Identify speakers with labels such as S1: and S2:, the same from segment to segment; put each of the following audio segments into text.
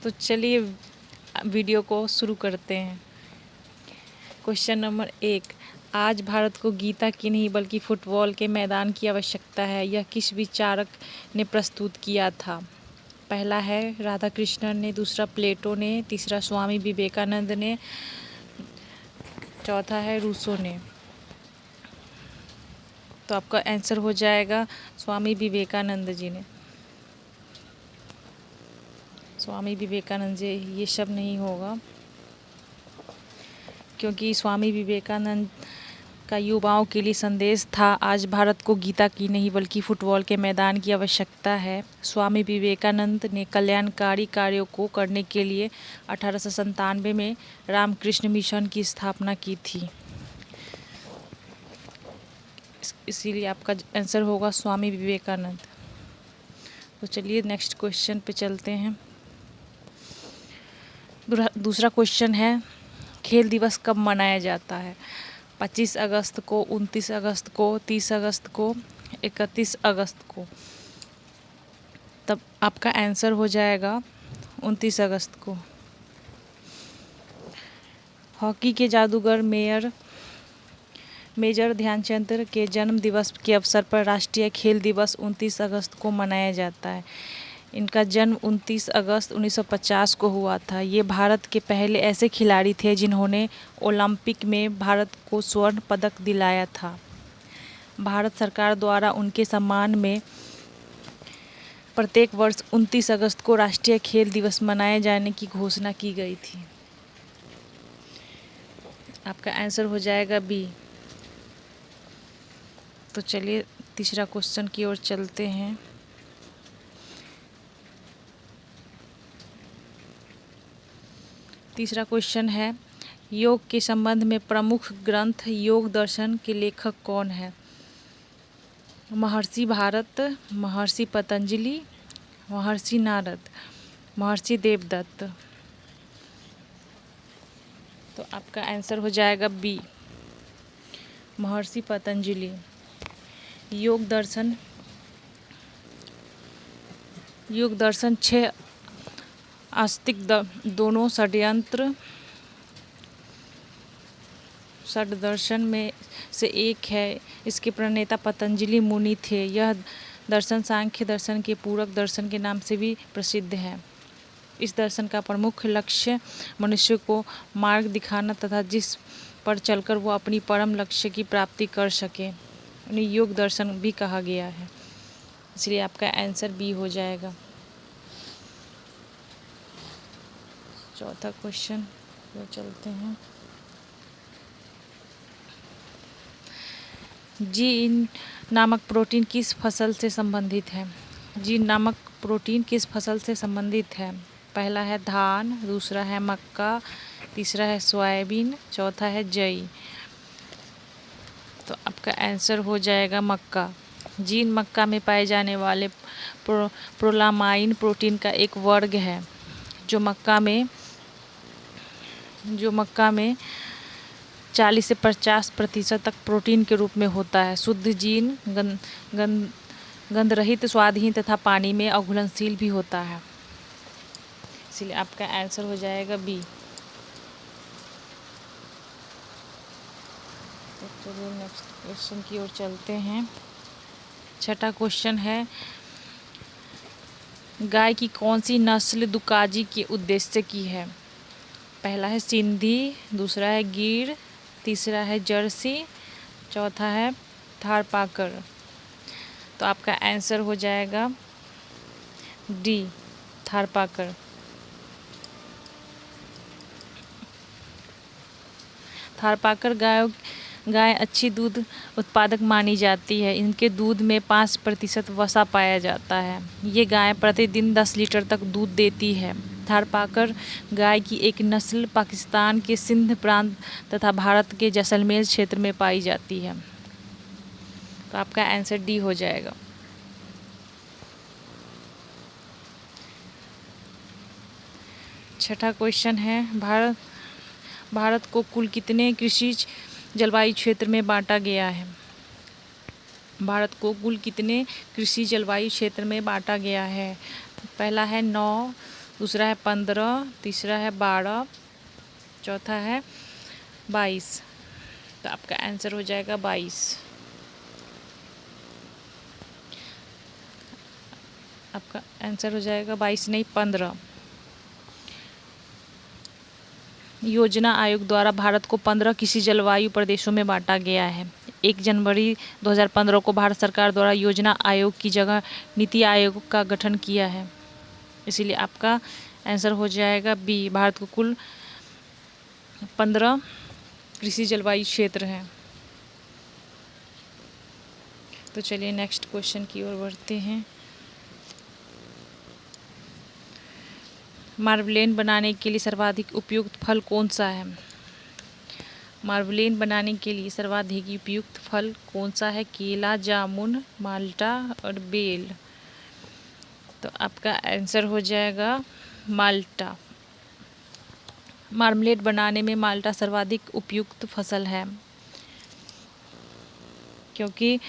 S1: तो चलिए वीडियो को शुरू करते हैं। क्वेश्चन नंबर 1, आज भारत को गीता की नहीं बल्कि फुटबॉल के मैदान की आवश्यकता है, यह किस विचारक ने प्रस्तुत किया था? पहला है राधा कृष्णन ने, दूसरा प्लेटो ने, तीसरा स्वामी विवेकानंद ने, चौथा है रूसो ने। तो आपका आंसर हो जाएगा स्वामी विवेकानंद जी ने। स्वामी विवेकानंद जी, ये सब नहीं होगा क्योंकि स्वामी विवेकानंद का युवाओं के लिए संदेश था, आज भारत को गीता की नहीं बल्कि फुटबॉल के मैदान की आवश्यकता है। स्वामी विवेकानंद ने कल्याणकारी कार्यों को करने के लिए 1897 में रामकृष्ण मिशन की स्थापना की थी। इसीलिए आपका आंसर होगा स्वामी विवेकानंद। तो चलिए नेक्स्ट क्वेश्चन पे चलते हैं। दूसरा क्वेश्चन है, खेल दिवस कब मनाया जाता है? 25 अगस्त को, 29 अगस्त को, 30 अगस्त को, 31 अगस्त को। तब आपका आंसर हो जाएगा 29 अगस्त को। हॉकी के जादूगर मेजर ध्यानचंद के जन्म दिवस के अवसर पर राष्ट्रीय खेल दिवस 29 अगस्त को मनाया जाता है। इनका जन्म 29 अगस्त 1950 को हुआ था। ये भारत के पहले ऐसे खिलाड़ी थे जिन्होंने ओलंपिक में भारत को स्वर्ण पदक दिलाया था। भारत सरकार द्वारा उनके सम्मान में प्रत्येक वर्ष 29 अगस्त को राष्ट्रीय खेल दिवस मनाए जाने की घोषणा की गई थी। आपका आंसर हो जाएगा बी। तो चलिए तीसरा क्वेश्चन की ओर चलते हैं। तीसरा क्वेश्चन है, योग के संबंध में प्रमुख ग्रंथ योग दर्शन के लेखक कौन है? महर्षि भारत, महर्षि पतंजलि, महर्षि नारद, महर्षि देवदत्त। तो आपका आंसर हो जाएगा बी, महर्षि पतंजलि। योग दर्शन 6 आस्तिक दोनों षड दर्शन में से एक है। इसके प्रणेता पतंजलि मुनि थे। यह दर्शन सांख्य दर्शन के पूरक दर्शन के नाम से भी प्रसिद्ध है। इस दर्शन का प्रमुख लक्ष्य मनुष्य को मार्ग दिखाना तथा जिस पर चलकर वो अपनी परम लक्ष्य की प्राप्ति कर सके, उन्हें योग दर्शन भी कहा गया है। इसलिए आपका आंसर बी हो जाएगा। चौथा क्वेश्चन पर चलते हैं। जीन नामक प्रोटीन किस फसल से संबंधित है? जीन नामक प्रोटीन किस फसल से संबंधित है? पहला है धान, दूसरा है मक्का, तीसरा है सोयाबीन, चौथा है जई। तो आपका आंसर हो जाएगा मक्का। जीन मक्का में पाए जाने वाले प्रोलामाइन प्रोटीन का एक वर्ग है जो मक्का में 40 से 50% तक प्रोटीन के रूप में होता है। शुद्ध जीन गंधरहित, स्वादहीन तथा पानी में अघुलनशील भी होता है। इसलिए आपका आंसर हो जाएगा बी। तो चलिए नेक्स्ट क्वेश्चन की ओर चलते हैं। छठा क्वेश्चन है, गाय की कौन सी नस्ल दुकाजी के उद्देश्य की है? पहला है सिंधी, दूसरा है गिर, तीसरा है जर्सी, चौथा है थारपाकर। तो आपका आंसर हो जाएगा डी, थारपाकर। थारपाकर गाय अच्छी दूध उत्पादक मानी जाती है। इनके दूध में 5% वसा पाया जाता है। ये गाय प्रतिदिन 10 लीटर तक दूध देती है। थारपाकर गाय की एक नस्ल पाकिस्तान के सिंध प्रांत तथा भारत के जैसलमेर क्षेत्र में पाई जाती है। तो आपका आंसर डी हो जाएगा। छठा क्वेश्चन है, भारत को कुल कितने कृषि जलवायु क्षेत्र में बांटा गया है? भारत को कुल कितने कृषि जलवायु क्षेत्र में बांटा गया है? पहला है 9, दूसरा है 15, तीसरा है 12, चौथा है 22। तो आपका आंसर हो जाएगा 22। आपका आंसर हो जाएगा 22 नहीं 15। योजना आयोग द्वारा भारत को 15 कृषि जलवायु प्रदेशों में बांटा गया है। 1 जनवरी 2015 को भारत सरकार द्वारा योजना आयोग की जगह नीति आयोग का गठन किया है। इसीलिए आपका आंसर हो जाएगा बी। भारत को कुल 15 कृषि जलवायु क्षेत्र हैं। तो चलिए नेक्स्ट क्वेश्चन की ओर बढ़ते हैं। मार्मलेड बनाने के लिए सर्वाधिक उपयुक्त फल कौन सा है? मार्मलेड बनाने के लिए सर्वाधिक उपयुक्त फल कौन सा है? केला, जामुन, माल्टा और बेल। तो आपका आंसर हो जाएगा माल्टा। मार्मलेड बनाने में माल्टा सर्वाधिक उपयुक्त फसल है, क्योंकि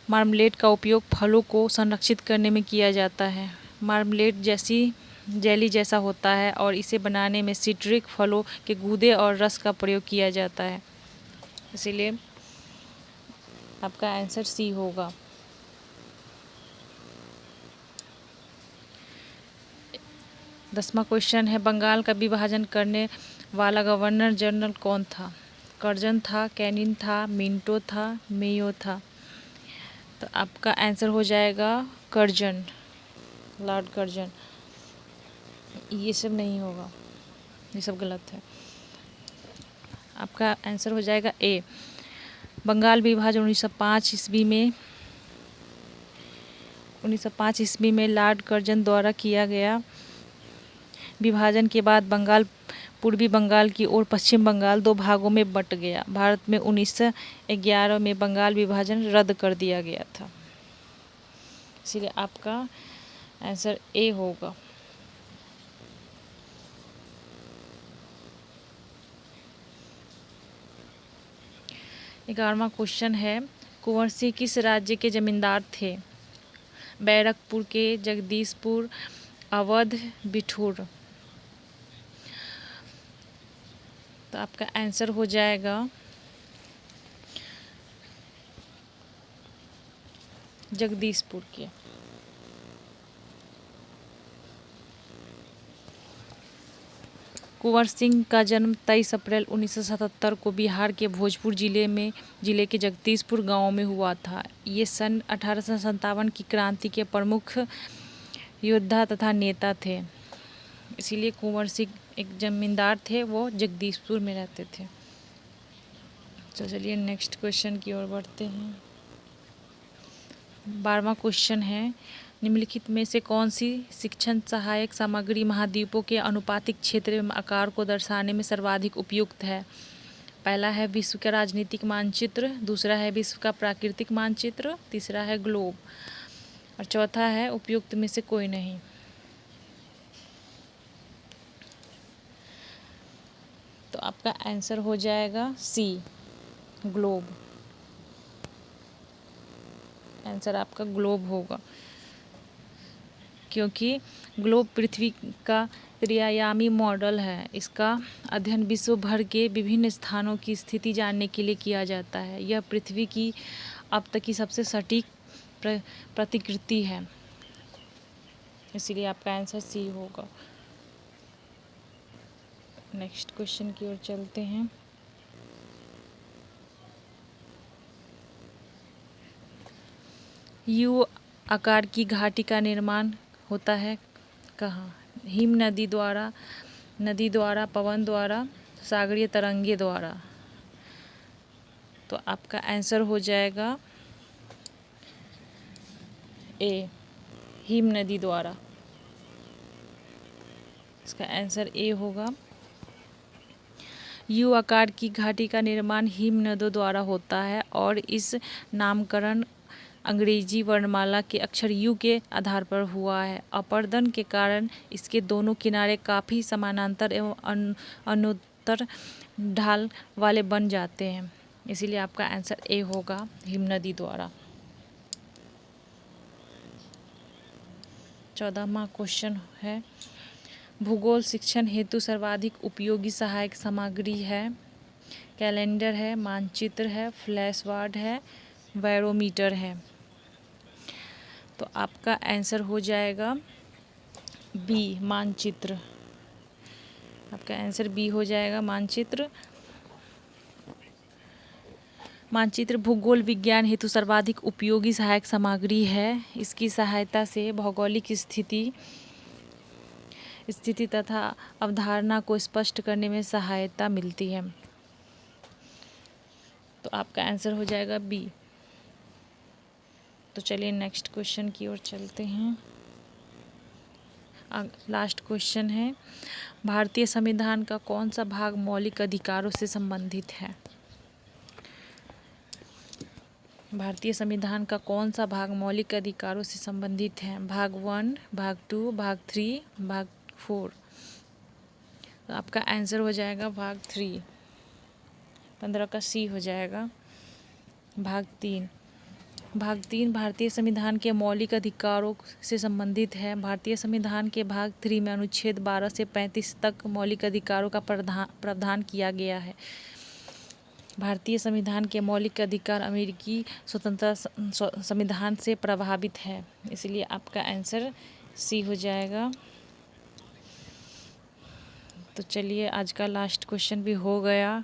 S1: मार्मलेड का उपयोग फलों को संरक्षित करने में किया जाता है। मार्मलेड जैसी जेली जैसा होता है और इसे बनाने में सिट्रिक फलों के गूदे और रस का प्रयोग किया जाता है। इसीलिए आपका आंसर सी होगा। दसवां क्वेश्चन है, बंगाल का विभाजन करने वाला गवर्नर जनरल कौन था? कर्जन था, कैनिंग था, मिंटो था, मेयो था। तो आपका आंसर हो जाएगा कर्जन, लॉर्ड कर्जन। ये सब नहीं होगा, ये सब गलत है। आपका आंसर हो जाएगा ए। बंगाल विभाजन 1905 ईस्वी में लॉर्ड कर्जन द्वारा किया गया। विभाजन के बाद बंगाल पूर्वी बंगाल की ओर पश्चिम बंगाल 2 भागों में बंट गया। भारत में 1911 में बंगाल विभाजन रद्द कर दिया गया था। इसलिए आपका आंसर ए होगा। ग्यारहवां क्वेश्चन है, कुंवर सिंह किस राज्य के जमींदार थे? बैरकपुर के, जगदीशपुर, अवध, बिठूर। तो आपका आंसर हो जाएगा जगदीशपुर के। कुंवर सिंह का जन्म 23 अप्रैल 1977 को बिहार के भोजपुर जिले के जगदीशपुर गांव में हुआ था। ये सन 1857 की क्रांति के प्रमुख योद्धा तथा नेता थे। इसीलिए कुंवर सिंह एक जमींदार थे, वो जगदीशपुर में रहते थे। तो चलिए नेक्स्ट क्वेश्चन की ओर बढ़ते हैं। 12वां क्वेश्चन है, निम्नलिखित में से कौन सी शिक्षण सहायक सामग्री महाद्वीपों के अनुपातिक क्षेत्र में आकार को दर्शाने में सर्वाधिक उपयुक्त है? पहला है विश्व का राजनीतिक मानचित्र, दूसरा है विश्व का प्राकृतिक मानचित्र, तीसरा है ग्लोब और चौथा है उपयुक्त में से कोई नहीं। तो आपका आंसर हो जाएगा सी, ग्लोब। आंसर आपका ग्लोब होगा, क्योंकि ग्लोब पृथ्वी का त्रिआयामी मॉडल है। इसका अध्ययन विश्व भर के विभिन्न स्थानों की स्थिति जानने के लिए किया जाता है। यह पृथ्वी की अब तक की सबसे सटीक प्रतिकृति है। इसीलिए आपका आंसर सी होगा। नेक्स्ट क्वेश्चन की ओर चलते हैं। यू आकार की घाटी का निर्माण होता है कहाँ? हिम नदी द्वारा, पवन द्वारा, सागरीय तरंगे द्वारा। तो आपका आंसर हो जाएगा ए, हिम नदी द्वारा। इसका आंसर ए होगा। यू आकार की घाटी का निर्माण हिम नदों द्वारा होता है और इस नामकरण अंग्रेजी वर्णमाला के अक्षर यू के आधार पर हुआ है। अपरदन के कारण इसके दोनों किनारे काफ़ी समानांतर एवं अनुत्तर ढाल वाले बन जाते हैं। इसीलिए आपका आंसर ए होगा, हिम नदी द्वारा। 14वां क्वेश्चन है, भूगोल शिक्षण हेतु सर्वाधिक उपयोगी सहायक सामग्री है। कैलेंडर है, मानचित्र है, फ्लैशकार्ड है, बैरोमीटर है। तो आपका आंसर हो जाएगा बी, मानचित्र। आपका आंसर बी हो जाएगा, मानचित्र। मानचित्र भूगोल विज्ञान हेतु सर्वाधिक उपयोगी सहायक सामग्री है। इसकी सहायता से भौगोलिक स्थिति तथा अवधारणा को स्पष्ट करने में सहायता मिलती है। तो आपका आंसर हो जाएगा बी। तो चलिए नेक्स्ट क्वेश्चन की ओर चलते हैं। लास्ट क्वेश्चन है, भारतीय संविधान का कौन सा भाग मौलिक अधिकारों से संबंधित है। भारतीय संविधान का कौन सा भाग मौलिक अधिकारों से संबंधित है। भाग 1, भाग 2, भाग 3, भाग 4। तो आपका आंसर हो जाएगा भाग 3। 15 का सी हो जाएगा। भाग 3। भाग 3 भारतीय संविधान के मौलिक अधिकारों से संबंधित है। भारतीय संविधान के भाग 3 में अनुच्छेद 12 से 35 तक मौलिक अधिकारों का प्रावधान किया गया है। भारतीय संविधान के मौलिक अधिकार अमेरिकी स्वतंत्रता संविधान से प्रभावित है, इसलिए आपका आंसर सी हो जाएगा। तो चलिए आज का लास्ट क्वेश्चन भी हो गया।